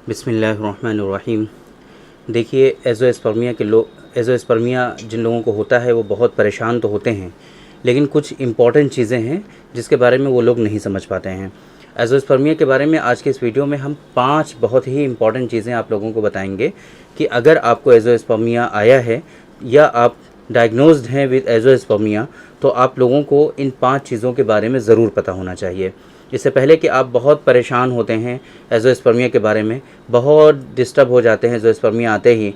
बिस्मिल्लाहिर्रहमानिर्रहीम। देखिए, एज़ोस्पर्मिया जिन लोगों को होता है वो बहुत परेशान तो होते हैं, लेकिन कुछ इम्पॉर्टेंट चीज़ें हैं जिसके बारे में वो लोग नहीं समझ पाते हैं। एज़ोस्पर्मिया के बारे में आज के इस वीडियो में हम 5 बहुत ही इम्पॉर्टेंट चीज़ें आप लोगों को बताएंगे कि अगर आपको एज़ोस्पर्मिया आया है या आप डायग्नोज्ड हैं विद एज़ोस्पर्मिया, तो आप लोगों को इन 5 चीज़ों के बारे में ज़रूर पता होना चाहिए। इससे पहले कि आप बहुत परेशान होते हैं एज़ोस्पर्मिया के बारे में, बहुत डिस्टर्ब हो जाते हैं एज़ोस्पर्मिया आते ही।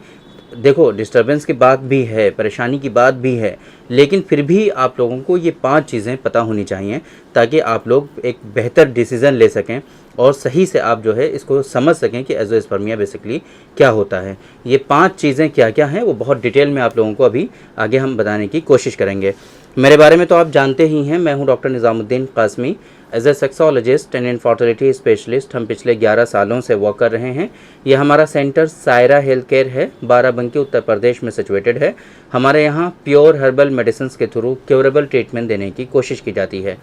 देखो, डिस्टर्बेंस की बात भी है, परेशानी की बात भी है, लेकिन फिर भी आप लोगों को ये 5 चीज़ें पता होनी चाहिए ताकि आप लोग एक बेहतर डिसीज़न ले सकें और सही से आप जो है इसको समझ सकें कि एज़ोस्पर्मिया बेसिकली क्या होता है। ये 5 चीज़ें क्या क्या हैं वो बहुत डिटेल में आप लोगों को अभी आगे हम बताने की कोशिश करेंगे। मेरे बारे में तो आप जानते ही हैं, मैं हूँ doctor Nizamuddin Qasmi. As a sexologist and infertility specialist हम पिछले 11 सालों से वर्क कर रहे हैं। ये हमारा सेंटर सायरा हेल्थ केयर है, बाराबंकी उत्तर प्रदेश में सिचुएटेड है। हमारे यहाँ प्योर हर्बल मेडिसिन के थ्रू क्योरेबल ट्रीटमेंट देने की कोशिश की जाती है।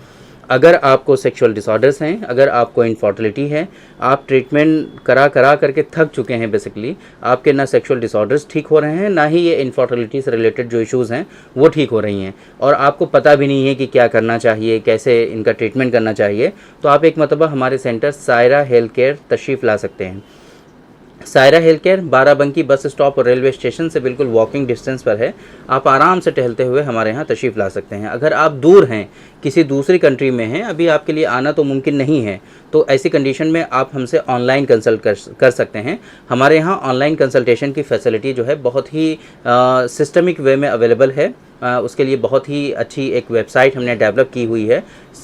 अगर आपको सेक्सुअल डिसऑर्डर्स हैं, अगर आपको इनफर्टिलिटी है, आप ट्रीटमेंट करा करके थक चुके हैं, बेसिकली आपके ना सेक्सुअल डिसऑर्डर्स ठीक हो रहे हैं, ना ही ये इनफर्टिलिटी से रिलेटेड जो इश्यूज़ हैं वो ठीक हो रही हैं, और आपको पता भी नहीं है कि क्या करना चाहिए, कैसे इनका ट्रीटमेंट करना चाहिए, तो आप एक मरतबा हमारे सेंटर सायरा हेल्थ केयर तशरीफ़ ला सकते हैं। Saira health care Barabanki bus stop और रेलवे स्टेशन से बिल्कुल वॉकिंग डिस्टेंस पर है। आप आराम से टहलते हुए हमारे यहाँ तशरीफ़ ला सकते हैं। अगर आप दूर हैं, किसी दूसरी कंट्री में हैं, अभी आपके लिए आना तो मुमकिन नहीं है, तो ऐसी कंडीशन में आप हमसे ऑनलाइन कंसल्ट कर सकते हैं। हमारे यहाँ ऑनलाइन कंसल्टेशन की फैसिलिटी जो है बहुत ही सिस्टमिक वे में अवेलेबल है। उसके लिए बहुत ही अच्छी एक वेबसाइट हमने डेवलप की हुई है,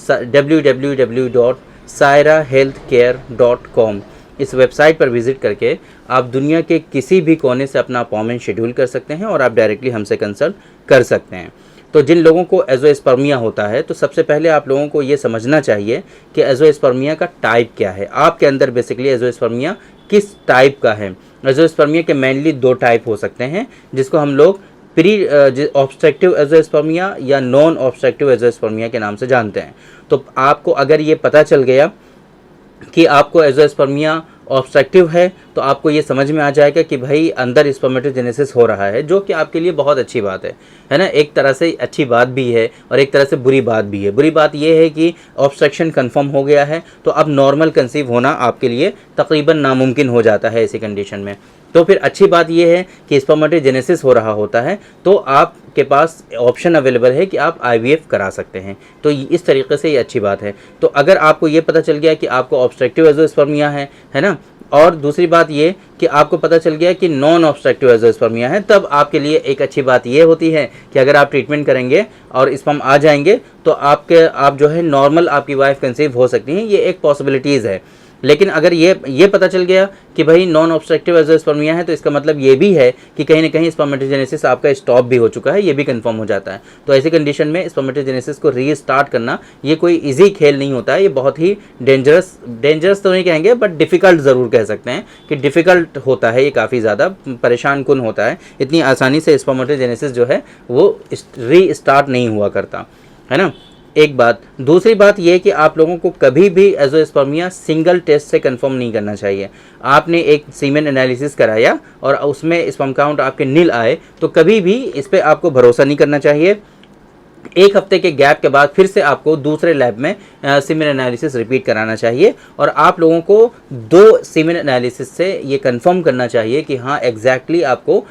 www.sairahealthcare.com। इस वेबसाइट पर विज़िट करके आप दुनिया के किसी भी कोने से अपना अपॉइंटमेंट शेड्यूल कर सकते हैं और आप डायरेक्टली हमसे कंसल्ट कर सकते हैं। तो जिन लोगों को एज़ोस्पर्मिया होता है, तो सबसे पहले आप लोगों को ये समझना चाहिए कि एज़ोस्पर्मिया का टाइप क्या है, आपके अंदर बेसिकली एज़ोस्पर्मिया किस टाइप का है। एज़ोस्पर्मिया के मेनली 2 टाइप हो सकते हैं, जिसको हम लोग प्री ऑब्स्ट्रक्टिव एज़ोस्पर्मिया या नॉन ऑब्स्ट्रक्टिव एज़ोस्पर्मिया के नाम से जानते हैं। तो आपको अगर ये पता चल गया कि आपको एज़ोस्पर्मिया ऑब्स्ट्रक्टिव है, तो आपको ये समझ में आ जाएगा कि भाई अंदर स्पर्मेटोजेनेसिस हो रहा है, जो कि आपके लिए बहुत अच्छी बात है ना। एक तरह से अच्छी बात भी है और एक तरह से बुरी बात भी है। बुरी बात ये है कि ऑब्स्ट्रक्शन कंफर्म हो गया है, तो अब नॉर्मल कंसीव होना आपके लिए तकरीबन नामुमकिन हो जाता है ऐसी कंडीशन में। तो फिर अच्छी बात यह है कि स्पर्मेटोजेनेसिस हो रहा होता है, तो आपके पास ऑप्शन अवेलेबल है कि आप IVF करा सकते हैं। तो इस तरीके से ये अच्छी बात है। तो अगर आपको ये पता चल गया कि आपको ऑब्स्ट्रक्टिव एज़ोस्पर्मिया है ना, और दूसरी बात ये कि आपको पता चल गया कि नॉन ऑब्स्ट्रक्टिव एज़ोस्पर्मिया है, तब आपके लिए एक अच्छी बात ये होती है कि अगर आप ट्रीटमेंट करेंगे और स्पर्म आ जाएंगे, तो आप जो है नॉर्मल आपकी वाइफ कंसीव हो सकती हैं। ये एक पॉसिबिलिटीज़ है। लेकिन अगर ये पता चल गया कि भाई नॉन ऑब्स्ट्रक्टिव एज़ोस्पर्मिया है, तो इसका मतलब ये भी है कि कहीं ना कहीं स्पर्मेटोजेनेसिस आपका स्टॉप भी हो चुका है, ये भी कंफर्म हो जाता है। तो ऐसी कंडीशन में स्पर्मेटोजेनेसिस को रीस्टार्ट करना ये कोई इजी खेल नहीं होता है। ये बहुत ही डेंजरस तो नहीं कहेंगे, बट डिफ़िकल्ट ज़रूर कह सकते हैं कि डिफ़िकल्ट होता है। ये काफ़ी ज़्यादा परेशान कुन होता है। इतनी आसानी से स्पर्मेटोजेनेसिस जो है वो रीस्टार्ट नहीं हुआ करता, है ना। एक बात। दूसरी बात यह कि आप लोगों को कभी भी एज़ोस्पर्मिया सिंगल टेस्ट से कंफर्म नहीं करना चाहिए। आपने एक सीमेन एनालिसिस कराया और उसमें स्पर्म काउंट आपके नील आए, तो कभी भी इस पर आपको भरोसा नहीं करना चाहिए। 1 हफ्ते के गैप के बाद फिर से आपको दूसरे लैब में सीमेन एनालिसिस रिपीट कराना चाहिए, और आप लोगों को 2 सीमेन एनालिसिस से ये कंफर्म करना चाहिए कि हाँ एग्जैक्टली आपको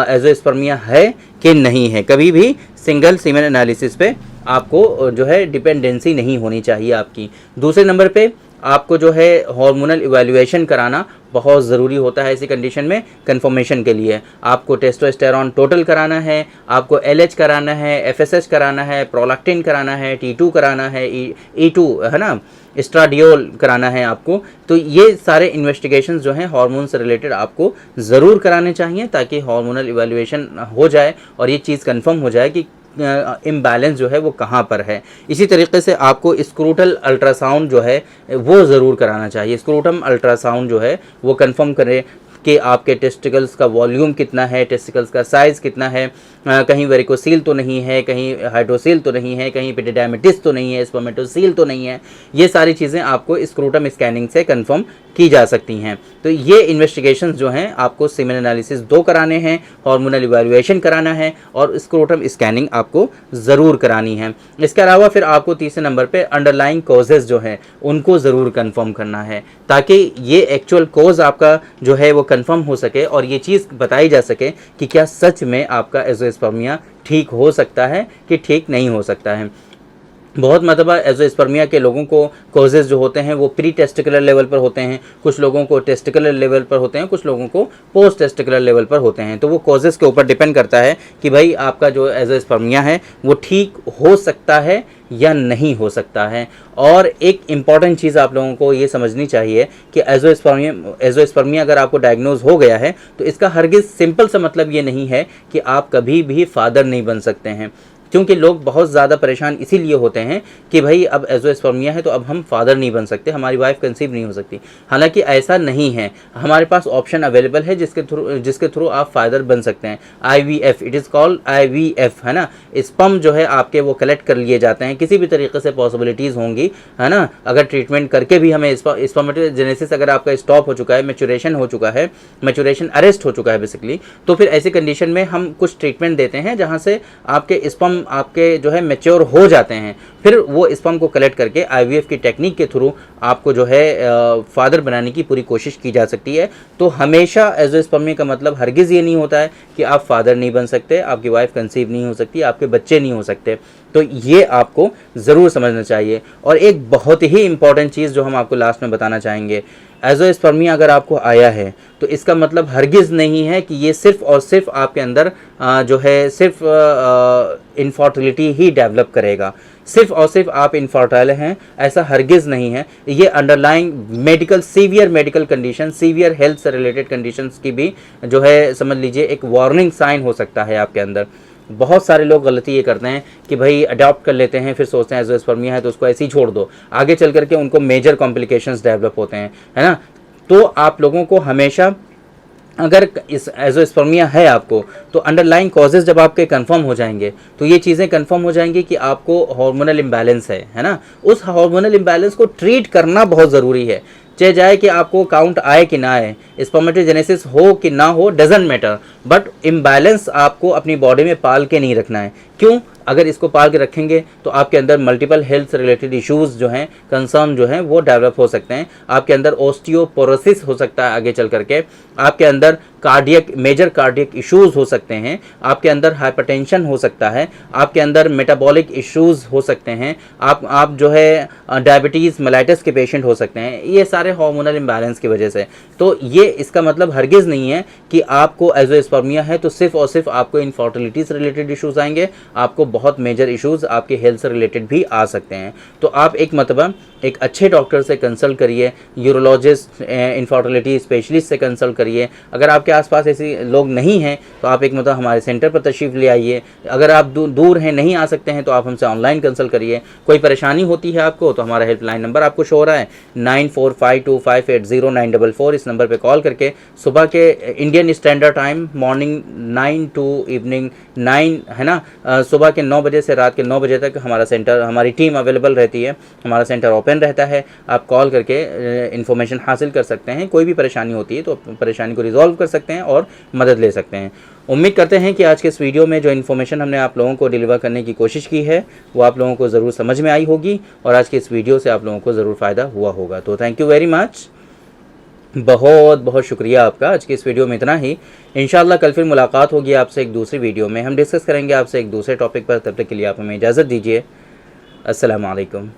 एज़ोस्पर्मिया है कि नहीं है। कभी भी सिंगल सीमेन एनालिसिस पे आपको जो है डिपेंडेंसी नहीं होनी चाहिए आपकी। दूसरे नंबर पे आपको जो है हार्मोनल इवैल्यूएशन कराना बहुत ज़रूरी होता है। ऐसी कंडीशन में कंफर्मेशन के लिए आपको टेस्टोस्टेरॉन टोटल कराना है, आपको LH कराना है, FSH कराना है, प्रोलैक्टिन कराना है, T2 कराना है, E2 है ना, एस्ट्राडियोल कराना है आपको। तो ये सारे इन्वेस्टिगेशंस जो हैं हार्मोन से रिलेटेड आपको ज़रूर कराने चाहिए, ताकि हार्मोनल इवैल्यूएशन हो जाए और ये चीज़ कंफर्म हो जाए कि इम्बैलेंस जो है वो कहाँ पर है। इसी तरीके से आपको स्क्रूटल अल्ट्रासाउंड जो है वो ज़रूर कराना चाहिए। स्क्रूटम अल्ट्रासाउंड जो है वो कंफर्म कि आपके टेस्टिकल्स का वॉल्यूम कितना है, टेस्टिकल्स का साइज़ कितना है, कहीं वेरिकोसील तो नहीं है, कहीं हाइड्रोसील तो नहीं है, कहीं एपिडिडायमिटिस तो नहीं है, स्पर्मेटोसील तो नहीं है। ये सारी चीज़ें आपको स्क्रोटम स्कैनिंग से कंफर्म की जा सकती हैं। तो ये इन्वेस्टिगेशंस जो हैं आपको सीमेन एनालिसिस 2 कराने हैं, हार्मोनल इवैल्यूएशन कराना है और स्क्रोटम स्कैनिंग आपको ज़रूर करानी है। इसके अलावा फिर आपको तीसरे नंबर पे अंडरलाइंग कॉजेज़ जो हैं उनको ज़रूर कंफर्म करना है, ताकि ये एक्चुअल कॉज आपका जो है वो कंफर्म हो सके और ये चीज़ बताई जा सके कि क्या सच में आपका एज़ोस्पर्मिया ठीक हो सकता है कि ठीक नहीं हो सकता है। बहुत मतलब एज़ोस्पर्मिया के लोगों को कॉजेज़ जो होते हैं वो प्री टेस्टिकुलर लेवल पर होते हैं, कुछ लोगों को टेस्टिकुलर लेवल पर होते हैं, कुछ लोगों को पोस्ट टेस्टिकुलर लेवल पर होते हैं। तो वो कॉजेज़ के ऊपर डिपेंड करता है कि भाई आपका जो एज़ोस्पर्मिया है वो ठीक हो सकता है या नहीं हो सकता है। और एक इम्पॉर्टेंट चीज़ आप लोगों को ये समझनी चाहिए कि एज़ोस्पर्मिया अगर आपको डायग्नोज हो गया है तो इसका हरगिज़ सिंपल सा मतलब ये नहीं है कि आप कभी भी फादर नहीं बन सकते हैं, क्योंकि लोग बहुत ज़्यादा परेशान इसीलिए होते हैं कि भाई अब एज़ोस्पर्मिया है तो अब हम फादर नहीं बन सकते, हमारी वाइफ कंसीव नहीं हो सकती। हालांकि ऐसा नहीं है, हमारे पास ऑप्शन अवेलेबल है जिसके थ्रू आप फादर बन सकते हैं। IVF, it is called IVF, है ना। स्पर्म जो है आपके वो कलेक्ट कर लिए जाते हैं, किसी भी तरीके से पॉसिबिलिटीज़ होंगी, है ना। अगर ट्रीटमेंट करके भी हमें स्पर्मेटोजेनेसिस अगर आपका स्टॉप हो चुका है, मैच्योरेशन हो चुका है, मैच्योरेशन अरेस्ट हो चुका है बेसिकली, तो फिर ऐसी कंडीशन में हम कुछ ट्रीटमेंट देते हैं जहाँ से आपके स्पर्म आपके जो है मैच्योर हो जाते हैं। फिर वो स्पर्म को कलेक्ट करके IVF की टेक्निक के थ्रू आपको जो है फादर बनाने की पूरी कोशिश की जा सकती है। तो हमेशा एज़ोस्पर्मिया का मतलब हरगिज़ ये नहीं होता है कि आप फादर नहीं बन सकते, आपकी वाइफ कंसीव नहीं हो सकती, आपके बच्चे नहीं हो सकते। तो ये आपको ज़रूर समझना चाहिए। और एक बहुत ही इंपॉर्टेंट चीज़ जो हम आपको लास्ट में बताना चाहेंगे, एज़ोस्पर्मिया अगर आपको आया है तो इसका मतलब हरगिज़ नहीं है कि ये सिर्फ़ और सिर्फ आपके अंदर जो है सिर्फ इनफर्टिलिटी ही डेवलप करेगा, सिर्फ और सिर्फ आप इनफर्टाइल हैं, ऐसा हरगिज़ नहीं है। ये underlying medical severe medical condition, severe health से रिलेटेड कंडीशंस की भी जो है समझ लीजिए एक वार्निंग साइन हो सकता है आपके अंदर। बहुत सारे लोग गलती ये करते हैं कि भाई अडॉप्ट कर लेते हैं, फिर सोचते हैं एज़ोस्पर्मिया है तो उसको ऐसे ही छोड़ दो, आगे चल करके उनको मेजर कॉम्प्लिकेशंस डेवलप होते हैं, है ना। तो आप लोगों को हमेशा अगर इस एज़ोस्पर्मिया है आपको तो अंडरलाइंग कॉजेज़ जब आपके कंफर्म हो जाएंगे तो ये चीज़ें कंफर्म हो जाएंगी कि आपको हार्मोनल इम्बैलेंस है ना। उस हार्मोनल इम्बैलेंस को ट्रीट करना बहुत ज़रूरी है, चाहे जाए कि आपको काउंट आए कि ना आए, स्पर्मेटोजेनेसिस हो कि ना हो, डजेंट मैटर, बट इम्बैलेंस आपको अपनी बॉडी में पाल के नहीं रखना है। क्यों? अगर इसको पाल के रखेंगे तो आपके अंदर मल्टीपल हेल्थ रिलेटेड इश्यूज़ जो हैं, कंसर्न जो हैं वो डेवलप हो सकते हैं। आपके अंदर ओस्टियोपोरोसिस हो सकता है आगे चल करके, आपके अंदर मेजर कार्डियक इश्यूज़ हो सकते हैं, आपके अंदर हाइपरटेंशन हो सकता है, आपके अंदर मेटाबॉलिक इश्यूज़ हो सकते हैं, आप जो है डायबिटीज़ मेलाइटिस के पेशेंट हो सकते हैं, ये सारे हार्मोनल इम्बैलेंस की वजह से। तो ये इसका मतलब हरगिज़ नहीं है कि आपको एज़ोस्पर्मिया है तो सिर्फ और सिर्फ आपको इनफर्टिलिटी से रिलेटेड इश्यूज़ आएंगे, आपको बहुत मेजर इश्यूज़ आपके हेल्थ से रिलेटेड भी आ सकते हैं। तो आप एक मतलब एक अच्छे डॉक्टर से कंसल्ट करिए, यूरोलॉजिस्ट, इनफर्टिलिटी स्पेशलिस्ट से कंसल्ट करिए। अगर आपके आसपास ऐसे लोग नहीं हैं तो आप एक मतलब हमारे सेंटर पर तशरीफ़ ले आइए। अगर आप दूर हैं, नहीं आ सकते हैं, तो आप हमसे ऑनलाइन कंसल्ट करिए। कोई परेशानी होती है आपको तो हमारा हेल्पलाइन नंबर आपको शो हो रहा है 9452580944। इस नंबर पर कॉल करके सुबह के Indian standard time morning 9 to evening 9, है ना, सुबह के 9 बजे से रात के 9 बजे तक हमारी टीम अवेलेबल रहती है, हमारा सेंटर ओपन रहता है। आप कॉल करके इन्फॉर्मेशन हासिल कर सकते हैं, कोई भी परेशानी होती है तो परेशानी को रिजॉल्व कर सकते हैं और मदद ले सकते हैं। उम्मीद करते हैं कि आज के इस वीडियो में जो इन्फॉर्मेशन हमने आप लोगों को डिलीवर करने की कोशिश की है वो आप लोगों को ज़रूर समझ में आई होगी और आज के इस वीडियो से आप लोगों को ज़रूर फ़ायदा हुआ होगा। तो थैंक यू वेरी मच, बहुत बहुत शुक्रिया आपका। आज की इस वीडियो में इतना ही। इंशाल्लाह कल फिर मुलाकात होगी आपसे एक दूसरी वीडियो में, हम डिस्कस करेंगे आपसे एक दूसरे टॉपिक पर। तब तक के लिए आप हमें इजाज़त दीजिए। अस्सलाम वालेकुम।